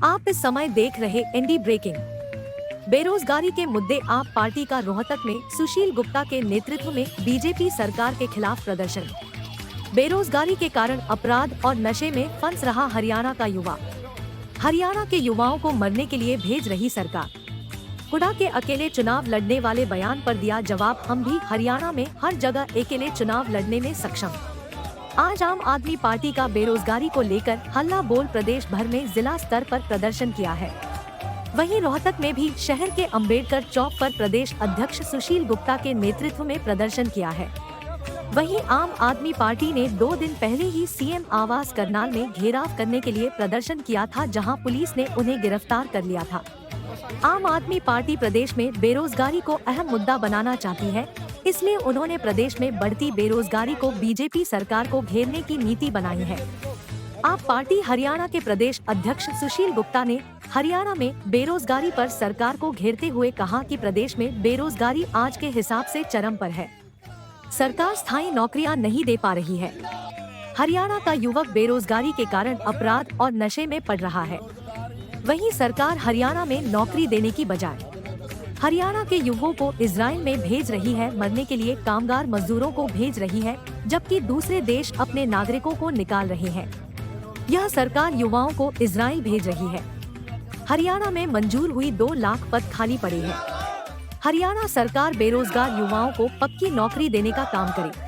आप इस समय देख रहे एनडी ब्रेकिंग। बेरोजगारी के मुद्दे आप पार्टी का रोहतक में सुशील गुप्ता के नेतृत्व में बीजेपी सरकार के खिलाफ प्रदर्शन। बेरोजगारी के कारण अपराध और नशे में फंस रहा हरियाणा का युवा। हरियाणा के युवाओं को मरने के लिए भेज रही सरकार। हुड्डा के अकेले चुनाव लड़ने वाले बयान पर दिया जवाब, हम भी हरियाणा में हर जगह अकेले चुनाव लड़ने में सक्षम। आज आम आदमी पार्टी का बेरोजगारी को लेकर हल्ला बोल प्रदेश भर में जिला स्तर पर प्रदर्शन किया है। वहीं रोहतक में भी शहर के अंबेडकर चौक पर प्रदेश अध्यक्ष सुशील गुप्ता के नेतृत्व में प्रदर्शन किया है। वहीं आम आदमी पार्टी ने 2 दिन पहले ही सीएम आवास करनाल में घेराव करने के लिए प्रदर्शन किया था, जहां पुलिस ने उन्हें गिरफ्तार कर लिया था। आम आदमी पार्टी प्रदेश में बेरोजगारी को अहम मुद्दा बनाना चाहती है, इसलिए उन्होंने प्रदेश में बढ़ती बेरोजगारी को बीजेपी सरकार को घेरने की नीति बनाई है। आप पार्टी हरियाणा के प्रदेश अध्यक्ष सुशील गुप्ता ने हरियाणा में बेरोजगारी पर सरकार को घेरते हुए कहा कि प्रदेश में बेरोजगारी आज के हिसाब से चरम पर है। सरकार स्थायी नौकरियां नहीं दे पा रही है। हरियाणा का युवक बेरोजगारी के कारण अपराध और नशे में पड़ रहा है। वहीं सरकार हरियाणा में नौकरी देने की बजाय हरियाणा के युवाओं को इजराइल में भेज रही है, मरने के लिए कामगार मजदूरों को भेज रही है, जबकि दूसरे देश अपने नागरिकों को निकाल रहे हैं। यह सरकार युवाओं को इजराइल भेज रही है। हरियाणा में मंजूर हुई 2 लाख पद खाली पड़े हैं। हरियाणा सरकार बेरोजगार युवाओं को पक्की नौकरी देने का काम करे।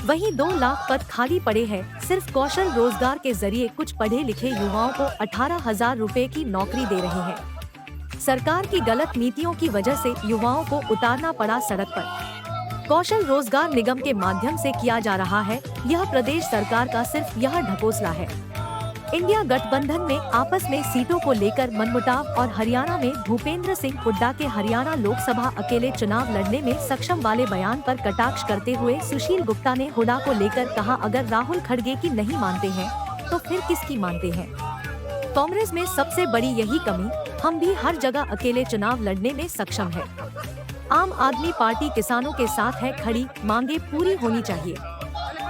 वहीं 2 लाख पद खाली पड़े हैं। सिर्फ कौशल रोजगार के जरिए कुछ पढ़े लिखे युवाओं को 18,000 रुपए की नौकरी दे रहे हैं। सरकार की गलत नीतियों की वजह से युवाओं को उतारना पड़ा सड़क पर। कौशल रोजगार निगम के माध्यम से किया जा रहा है। यह प्रदेश सरकार का सिर्फ यह ढकोसला है। इंडिया गठबंधन में आपस में सीटों को लेकर मनमुटाव और हरियाणा में भूपेंद्र सिंह हुड्डा के हरियाणा लोकसभा अकेले चुनाव लड़ने में सक्षम वाले बयान पर कटाक्ष करते हुए सुशील गुप्ता ने हुड्डा को लेकर कहा, अगर राहुल खड़गे की नहीं मानते हैं तो फिर किसकी मानते हैं। कांग्रेस में सबसे बड़ी यही कमी, हम भी हर जगह अकेले चुनाव लड़ने में सक्षम है। आम आदमी पार्टी किसानों के साथ है खड़ी, मांगे पूरी होनी चाहिए।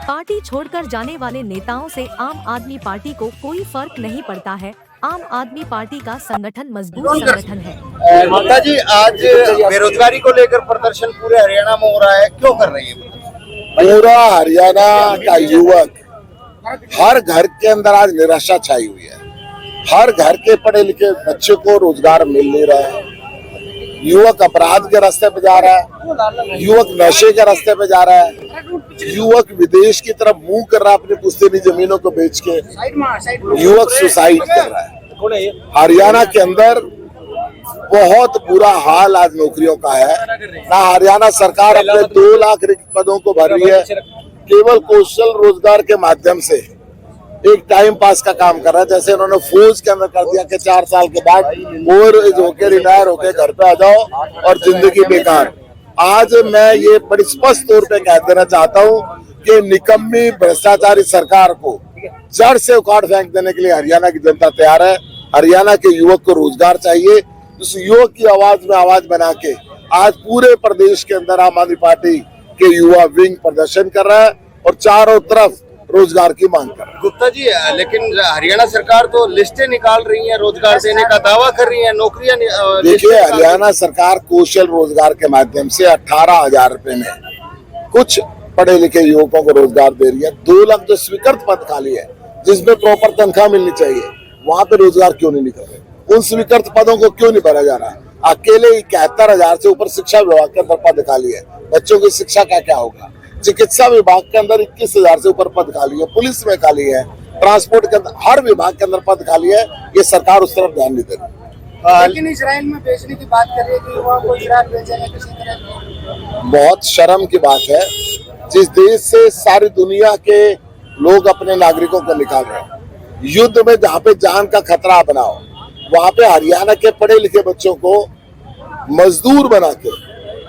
पार्टी छोड़कर जाने वाले नेताओं से आम आदमी पार्टी को कोई फर्क नहीं पड़ता है। आम आदमी पार्टी का संगठन मजबूत संगठन है। ममता जी, आज बेरोजगारी को लेकर प्रदर्शन पूरे हरियाणा में हो रहा है, क्यों कर रही है? पूरा हरियाणा का युवक हर घर के अंदर आज निराशा छाई हुई है। हर घर के पढ़े लिखे बच्चे को रोजगार मिल नहीं रहा है। युवक अपराध के रास्ते पे जा रहा है, युवक नशे के रास्ते पे जा रहा है, युवक विदेश की तरफ मुंह कर रहा है अपनी पुश्तैनी जमीनों को बेच के, युवक सुसाइड कर रहा है। हरियाणा के अंदर बहुत बुरा हाल आज नौकरियों का है। ना हरियाणा सरकार अपने 2 लाख रिक्त पदों को भर रही है, केवल कौशल रोजगार के माध्यम से एक टाइम पास का काम कर रहा है। जैसे उन्होंने फौज के अंदर कर दिया कि 4 साल के बाद और होके रिटायर होके घर पे आ जाओ और जिंदगी बेकार। आज मैं ये बड़ी स्पष्ट तौर पे कह देना चाहता हूँ कि निकम्मी भ्रष्टाचारी सरकार को जड़ से उखाड़ फेंक देने के लिए हरियाणा की जनता तैयार है। हरियाणा के युवक को रोजगार चाहिए। उस युवक की आवाज में आवाज बना के आज पूरे प्रदेश के अंदर आम आदमी पार्टी के युवा विंग प्रदर्शन कर रहा है और चारों तरफ रोजगार की मांग कर रहा है। गुप्ता जी, लेकिन हरियाणा सरकार तो लिस्टें निकाल रही है, रोजगार देने का दावा कर रही है, नौकरियां। देखिए, हरियाणा सरकार कौशल रोजगार के माध्यम से 18,000 रुपए में कुछ पढ़े लिखे युवकों को रोजगार दे रही है। 2 लाख जो स्वीकृत पद खाली है, जिसमें प्रॉपर तनख्वाह मिलनी चाहिए, वहाँ पे रोजगार क्यों नहीं निकल रहे? उन स्वीकृत पदों को क्यों नहीं भरा जा रहा? अकेले 71,000 से ऊपर शिक्षा विभाग के अंदर पद खाली है। बच्चों की शिक्षा का क्या होगा? चिकित्सा विभाग के अंदर 21,000 से ऊपर पद खाली है, पुलिस में खाली है, ट्रांसपोर्ट के अंदर हर विभाग के अंदर पद खाली है। ये सरकार उस तरफ ध्यान नहीं दे रही। लेकिन इजराइल में भेजने की बात कर रही है कि युवा को इजराइल भेजेंगे किसी तरह। बहुत शर्म की बात है, जिस देश से सारी दुनिया के लोग अपने नागरिकों को निकाल रहे हैं, युद्ध में जहाँ पे जान का खतरा बनाओ, वहाँ पे हरियाणा के पढ़े लिखे बच्चों को मजदूर बना के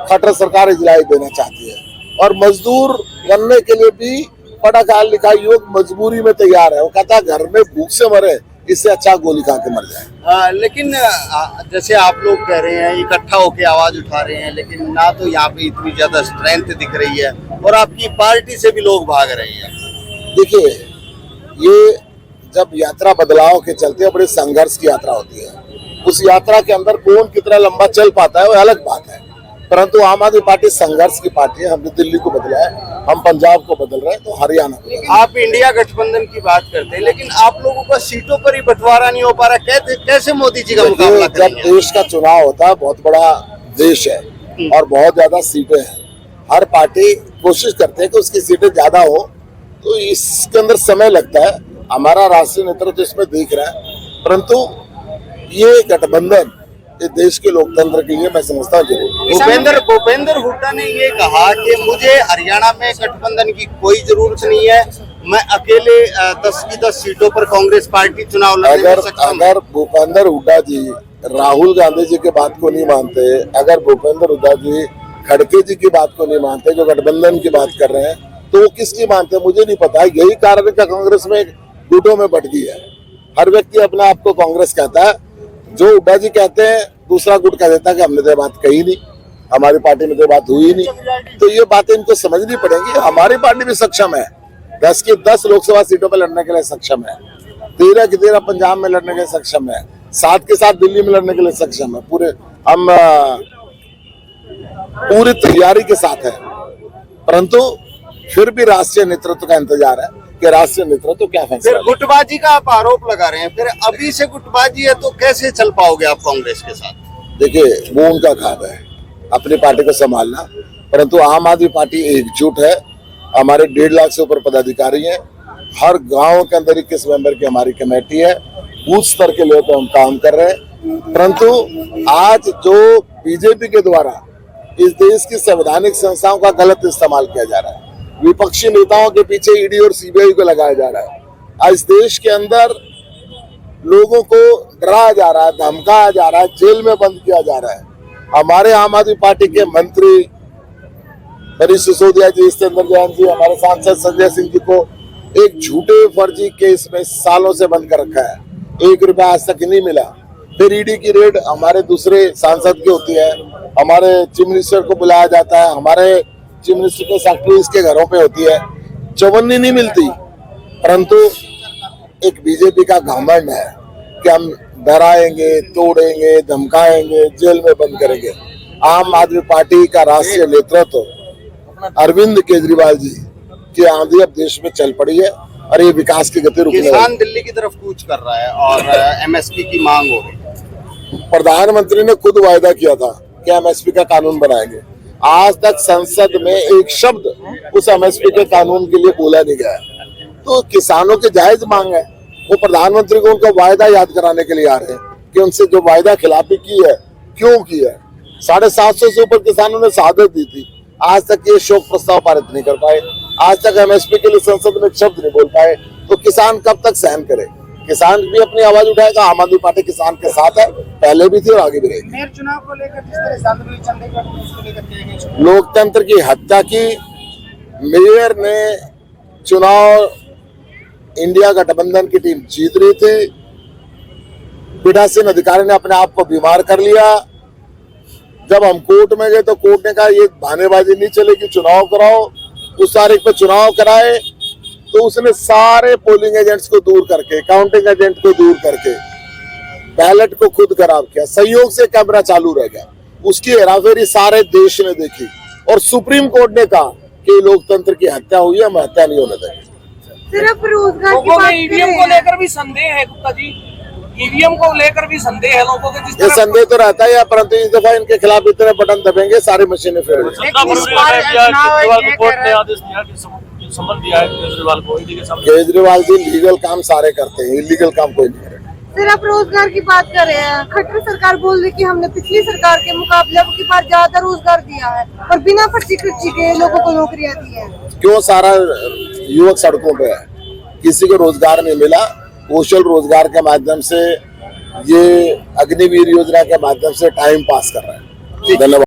खट्टर सरकार इजराइल देना चाहती है। और मजदूर बनने के लिए भी पढ़ा लिखा युवक मजबूरी में तैयार है। वो कहता है घर में भूख से मरे, इससे अच्छा गोली खा के मर जाए। लेकिन जैसे आप लोग कह रहे हैं, इकट्ठा होकर आवाज उठा रहे हैं, लेकिन ना तो यहाँ पे इतनी ज्यादा स्ट्रेंथ दिख रही है और आपकी पार्टी से भी लोग भाग रहे हैं। देखिए, ये जब यात्रा बदलाव के चलते बड़े संघर्ष की यात्रा होती है। उस यात्रा के अंदर कौन कितना लंबा चल पाता है वो अलग बात है, परंतु आम आदमी पार्टी संघर्ष की पार्टी है। हमने दिल्ली को बदला है, हम पंजाब को बदल रहे हैं, तो हरियाणा को। आप इंडिया गठबंधन की बात करते हैं, लेकिन आप लोगों का सीटों पर ही बंटवारा नहीं हो पा रहा। कैसे मोदी जी का मुकाबला जब करेंगे? देश का चुनाव होता है, बहुत बड़ा देश है और बहुत ज्यादा सीटें हैं, हर पार्टी कोशिश करते है कि उसकी सीटें ज्यादा हो, तो इसके अंदर समय लगता है। हमारा राष्ट्रीय नेतृत्व तो इसमें देख रहा है, परंतु ये गठबंधन ये देश के लोकतंत्र के लिए मैं समझता हूँ भूपेंद्र हुड्डा ने ये कहा कि मुझे हरियाणा में गठबंधन की कोई जरूरत नहीं है, मैं अकेले 10 की 10 सीटों पर कांग्रेस पार्टी चुनाव लड़ने में सक्षम है। अगर भूपेंद्र हुड्डा जी राहुल गांधी जी की बात को नहीं मानते, अगर भूपेंद्र हुड्डा जी खड़गे जी की बात को नहीं मानते, जो गठबंधन की बात कर रहे हैं, तो वो किसकी मानते हैं मुझे नहीं पता। यही कारण है कि कांग्रेस में गुटों में बट गई है। हर व्यक्ति अपने आप को कांग्रेस कहता है, जो हुड्डा जी कहते हैं दूसरा गुट कह देता है कि हमने तो बात कही नहीं, हमारी पार्टी में तो बात हुई नहीं। तो ये बातें इनको समझनी पड़ेंगी। हमारी पार्टी भी सक्षम है, 10 की 10 लोकसभा सीटों पर लड़ने के लिए सक्षम है, 13 की 13 पंजाब में लड़ने के लिए सक्षम है, 7 के 7 दिल्ली में लड़ने के लिए सक्षम है। हम पूरी तैयारी के साथ है, परंतु फिर भी राष्ट्रीय नेतृत्व का इंतजार है कि राष्ट्रीय नेतृत्व क्या फैसला। फिर गुटबाजी का आप आरोप लगा रहे हैं, फिर अभी से गुटबाजी है तो कैसे चल पाओगे आप कांग्रेस के साथ? देखिए, वो उनका काम है अपनी पार्टी को संभालना, परंतु आम आदमी पार्टी एकजुट है। हमारे 1.5 लाख से ऊपर पदाधिकारी हैं, हर गांव के अंदर 21 मेंबर की हमारी कमेटी है, बूथ स्तर के लेवल पर हम काम कर रहे हैं। परंतु आज जो बीजेपी के द्वारा इस देश की संवैधानिक संस्थाओं का गलत इस्तेमाल किया जा रहा है, विपक्षी नेताओं के पीछे ईडी और सीबीआई को लगाया जा रहा है, आज देश के अंदर लोगों को डराया जा रहा है, धमकाया जा रहा है, जेल में बंद किया जा रहा है। हमारे आम आदमी पार्टी के मंत्री हरीश सिसोदिया जी, सत्येंद्र जैन जी, हमारे सांसद संजय सिंह जी को एक झूठे फर्जी केस में सालों से बंद कर रखा है, 1 रुपया आज तक नहीं मिला। फिर ईडी की रेड हमारे दूसरे सांसद की होती है, हमारे चीफ मिनिस्टर को बुलाया जाता है, हमारे चीफ मिनिस्टर के सेक्रेटरीज के घरों पे होती है, चवन्नी नहीं मिलती। परंतु एक बीजेपी का घमंड है कि हम डराएंगे, तोड़ेंगे, धमकाएंगे, जेल में बंद करेंगे। आम आदमी पार्टी का राष्ट्रीय नेतृत्व अरविंद केजरीवाल जी की आंधी अब देश में चल पड़ी है और ये विकास की गति रुकने किसान दिल्ली की तरफ कूच कर रहा है और एमएसपी की मांग हो रही है। प्रधानमंत्री ने खुद वायदा किया था कि एमएसपी का कानून बनाएंगे, आज तक संसद में एक शब्द उस एमएसपी के कानून के लिए बोला नहीं गया। तो किसानों की जायज मांग है, वो प्रधानमंत्री को उनका वायदा याद कराने के लिए आ रहे हैं कि उनसे जो वायदा खिलाफी की है क्यों की है। 750 से ऊपर किसानों ने शहादत दी थी, आज तक ये शोक प्रस्ताव पारित नहीं कर पाए, आज तक एमएसपी के लिए संसद में एक शब्द नहीं बोल पाए। तो किसान कब तक सहन करे? किसान भी अपनी आवाज उठाएगा। आम आदमी पार्टी किसान के साथ है, पहले भी थी और आगे भी रहेगी। मेयर चुनाव को लेकर जिस तरह सांदली चंडीगढ़ में इसको लेकर किए गए लोकतंत्र की हत्या की, मेयर ने चुनाव इंडिया गठबंधन की टीम जीत रही थी, पीठासीन अधिकारी ने अपने आप को बीमार कर लिया। जब हम कोर्ट में गए तो कोर्ट ने कहा ये बहानेबाजी नहीं चलेगी, चुनाव कराओ। उस तारीख पे चुनाव कराए तो उसने सारे पोलिंग एजेंट्स को दूर करके, काउंटिंग एजेंट को दूर करके बैलेट को खुद खराब किया। संयोग से कैमरा चालू रह गया, उसकी हेराफेरी सारे देश ने देखी और सुप्रीम कोर्ट ने कहा कि लोकतंत्र की हत्या हुई है, हम हत्या नहीं होने देंगे। सिर्फ रोजगार की बात ईवीएम को लेकर भी संदेह है गुप्ता जी, ईवीएम को लेकर भी संदेह है लोगों के। ये संदेह तो रहता है, परंतु इस दफा इनके खिलाफ इतने बटन दबेंगे सारी मशीनें फेल हो केजरीवाल जी लीगल काम सारे करते हैं, इलीगल काम कोई नहीं करेगा। सिर्फ रोजगार की बात कर रहे हैं, खट्टर सरकार बोल रही कि हमने पिछली सरकार के मुकाबले अब की बार ज्यादा रोजगार दिया है और बिना पर्ची खर्ची के लोगों को नौकरियां दी है। क्यों सारा युवक सड़कों पे है, किसी को रोजगार नहीं मिला। कौशल रोजगार के माध्यम से, ये अग्निवीर योजना के माध्यम से टाइम पास कर रहे हैं। धन्यवाद।